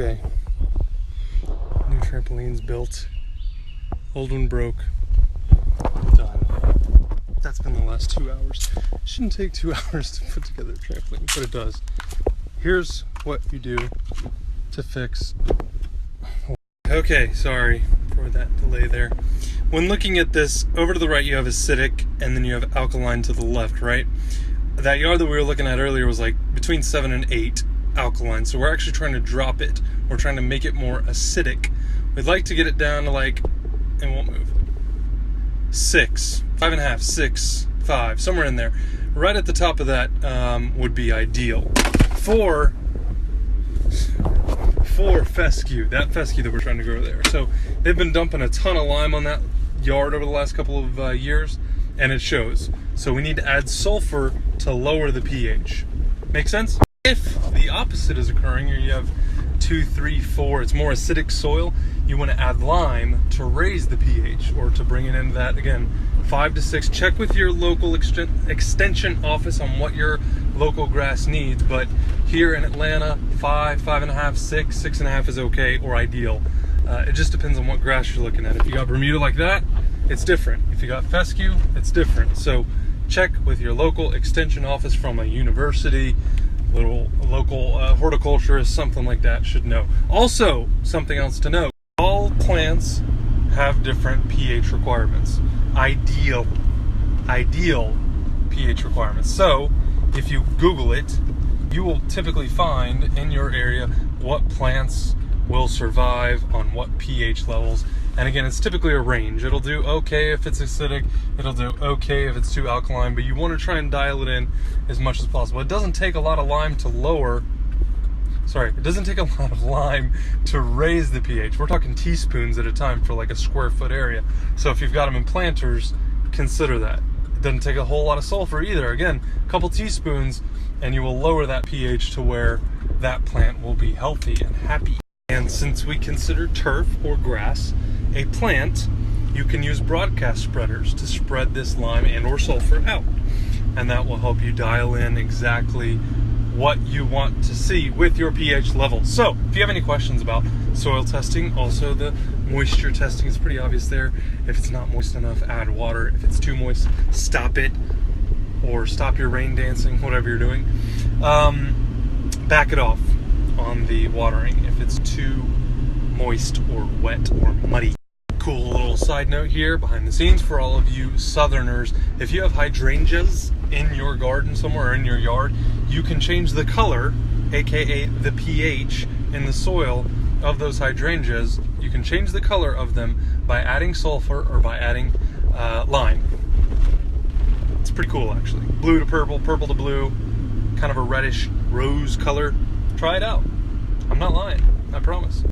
Okay. New trampoline's built. Old one broke. Done. That's been the last 2 hours. Shouldn't take 2 hours to put together a trampoline, but it does. Here's what you do to fix. Okay, sorry for that delay there. When looking at this, over to the right you have acidic, and then you have alkaline to the left, right? That yard that we were looking at earlier was like between 7 and 8 alkaline, so we're actually trying to drop it. We're trying to make it more acidic. We'd like to get it down to like, it won't move, 6, 5.5, 6, 5, somewhere in there. Right at the top of that would be ideal. For fescue, that fescue that we're trying to grow there. So they've been dumping a ton of lime on that yard over the last couple of years, and it shows. So we need to add sulfur to lower the pH. Make sense? If the opposite is occurring, or you have 2, 3, 4, it's more acidic soil, you want to add lime to raise the pH, or to bring it into that, again, 5 to 6. Check with your local extension office on what your local grass needs, but here in Atlanta, 5, 5.5, 6, 6.5 is okay, or ideal. It just depends on what grass you're looking at. If you got Bermuda like that, it's different. If you got fescue, it's different. So check with your local extension office from a university, local horticulturist, something like that should know. Also, something else to know, all plants have different pH requirements. Ideal pH requirements. So if you Google it, you will typically find in your area what plants will survive on what pH levels. And again, it's typically a range. It'll do okay if it's acidic, it'll do okay if it's too alkaline, but you want to try and dial it in as much as possible. It doesn't take a lot of lime to raise the pH. We're talking teaspoons at a time for like a square foot area. So if you've got them in planters, consider that. It doesn't take a whole lot of sulfur either. Again, a couple teaspoons and you will lower that pH to where that plant will be healthy and happy. And since we consider turf or grass a plant, you can use broadcast spreaders to spread this lime and or sulfur out. And that will help you dial in exactly what you want to see with your pH level. So if you have any questions about soil testing, also the moisture testing is pretty obvious there. If it's not moist enough, add water. If it's too moist, stop it, or stop your rain dancing, whatever you're doing. Back it off on the watering if it's too moist or wet or muddy. Cool little side note here behind the scenes for all of you southerners. If you have hydrangeas in your garden somewhere or in your yard, you can change the color, aka the pH in the soil of those hydrangeas. You can change the color of them by adding sulfur or by adding lime. It's pretty cool actually. Blue to purple, purple to blue, kind of a reddish rose color. Try it out. I'm not lying, I promise.